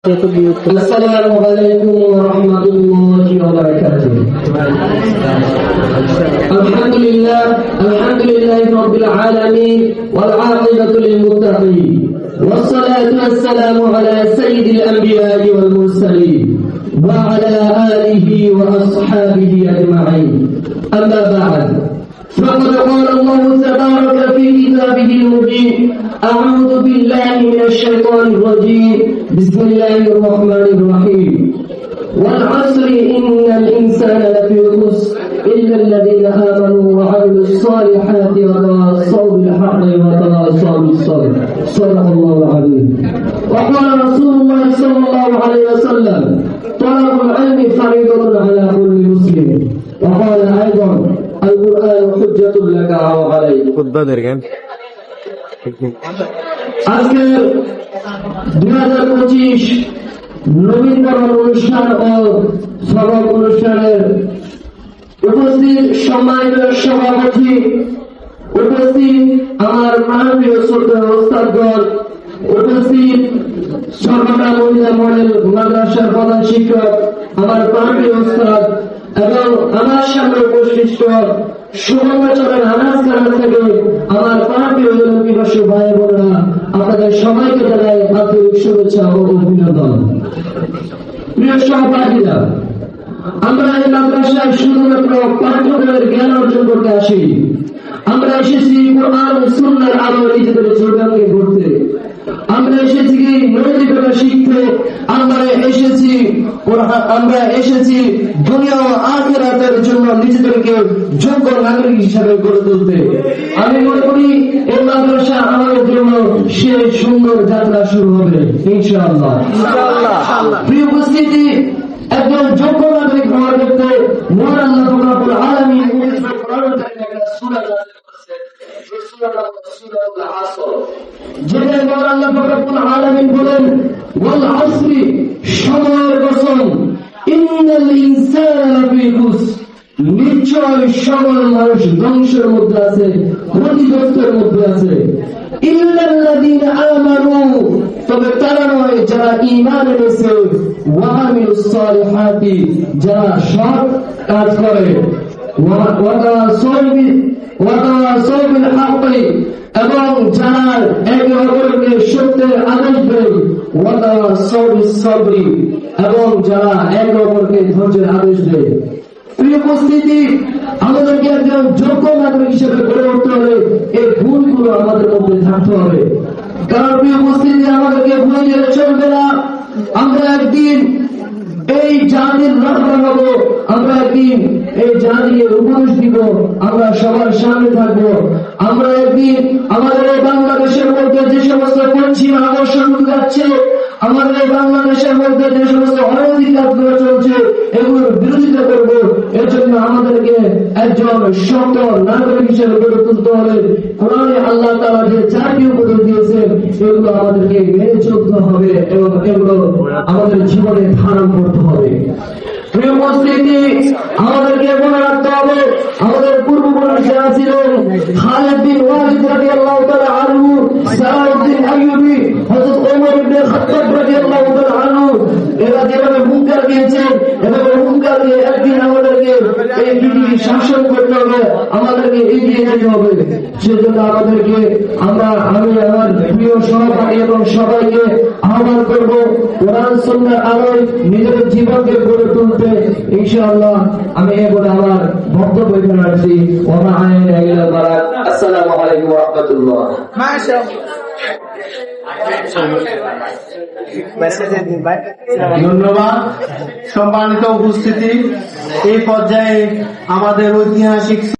السلام عليكم ورحمة الله وبركاته. الحمد لله رب العالمين والعاقبة للمتقين والصلاة والسلام على سيد الأنبياء والمرسلين وعلى آله وأصحابه أجمعين. أما بعد، فقد قال الله تبارك في كتابه المبين: أعوذ بالله من الشيطان الرجيم، بسم الله الرحمن الرحيم. والعصر إن الإنسان لفي خسر إلا الذين آمنوا وعملوا الصالحات وتواصوا بالحق وتواصوا بالصبر. صدق الله العظيم. وقال رسول الله صلى الله عليه وسلم: طلب العلم فريضة على كل مسلم. وقال أيضا: القرآن حجة لك أو عليك. আজকে 2025 নবীনবরণ অনুষ্ঠান ও সবক অনুষ্ঠানের উপস্থিত সম্মানিত সভাপতি, উপস্থিত আমার মাননীয় শ্রদ্ধেয় ওস্তাদগণ, উপস্থিত সর্বদা মহিলা মডেল মাদ্রাসার প্রধান শিক্ষক, আমার প্রাণপ্রিয় ওস্তাদ এবং আমার সামনে উপস্থিত শুভকামনার আনাজ কারণ থেকে আমার প্রাণপ্রিয় অভিবাসী ভাই বোনেরা, আপনাদের সবাইকে জানাই আন্তরিক শুভেচ্ছা ও অভিনন্দন। প্রিয় সহপাঠীরা, আমরা এই মাদ্রাসায় শুধুমাত্র পাঠ্যক্রমের জ্ঞান অর্জন করতে আসি। আমরা এসেছি কোরআন ও সুন্নাহর আলো নিজেদের জীবনকে গড়তে, আমরা এসেছি নৈতিকতা শিখতে, আমরা এসেছি দুনিয়া ও আখিরাতের জন্য নিজেদেরকে যোগ্য নাগরিক হিসাবে গড়ে তুলতে। আমি মনে করি এই মাদ্রাসা আমাদের জন্য সে সুন্দর যাত্রা শুরু হবে ইনশাআল্লাহ। প্রিয় উপস্থিতি, একজন যোগ্য নাগরিক হওয়ার ক্ষেত্রে মহান আল্লাহ রাব্বুল আলামিন বলেন, ওয়াল আসরি, সময়ের কসম, ইন্নাল ইনসানা লাফি খুসর, নিশ্চয় সকল মানুষ ধ্বংসের মধ্যে আছে, ক্ষতিগ্রস্তের মধ্যে আছে। ইল্লাল্লাযীনা আমানু, তবে তারা নয় যারা ঈমান এনেছে, ওয়া আমিলুস সালিহাতি, যারা সৎ কাজ করে, ওয়া তাওয়াসাউ বিল হাক্কি, এবং যারা একে অপরকে সত্যের আদেশ দেয়, ওয়া তাওয়াসাউ বিস সাবরি, এবং যারা একে অপরকে ধৈর্যের আদেশ দেয়। প্রিয় উপস্থিতি, আমাদেরকে একজন যোগ্য নাগরিক হিসেবে গড়ে উঠতে হলে এই গুণগুলো আমাদের মধ্যে থাকতে হবে। কারণ প্রিয় উপস্থিতি, আমাদেরকে ভুলে গেলে চলবে না। আমরা একদিন এই জাতির রক্ষা হব, আমরা একদিন এই জাতিকে উপদেশ দিব, আমরা সবার সামনে থাকবো। আমরা একদিন আমাদের এই বাংলাদেশের মধ্যে যে সমস্ত পশ্চিম আকর্ষণ যাচ্ছে, আমাদের এই বাংলাদেশের মধ্যে যে সমস্ত অনৈতিক কাজগুলো চলছে, এগুলোর বিরোধিতা করবো। এর জন্য আমাদেরকে একজন শক্ত নাগরিক হিসেবে গড়ে তুলতে হবে। কোরআনে আল্লাহ তাআলা যে চারটি উপদেশ দিয়েছেন, এগুলো আমাদেরকে মেনে চলতে হবে এবং এগুলো আমাদের জীবনে ধারণ করতে হবে। প্রিয় উপস্থিতি, আমাদেরকে মনে রাখতে হবে, আমাদের পূর্বপুরুষ যারা ছিলেন, খালিদ বিন ওয়ালিদ রাদিয়াল্লাহু তাআলা আনহু, সালাউদ্দিন আইয়ুবী, হযরত ওমর ইবনে খাত্তাব রাদিয়াল্লাহু তাআলা আনহু, এরা যেভাবে হুঙ্কার দিয়েছেন, এভাবে হুঙ্কার দিয়ে একদিন আমাদেরকে এই পৃথিবী শাসন করতে হবে, আমাদেরকে এগিয়ে যেতে হবে। সেজন্য আমাদেরকে আমি আমার প্রিয় সহপাঠী এবং সবাইকে আহ্বান করবো, কোরআন সুন্নাহর আলোয় নিজের জীবনকে গড়ে তুলতে। ইনশাআল্লাহ আমি এবার আমার বক্তব্য এখানে রাখছি। ওয়া মা আলাইনা ইল্লাল বালাগ। আসসালামু আলাইকুম ওয়া রাহমাতুল্লাহ। ধন্যবাদ। সম্মানিত উপস্থিতি, এই পর্যায়ে আমাদের ঐতিহাসিক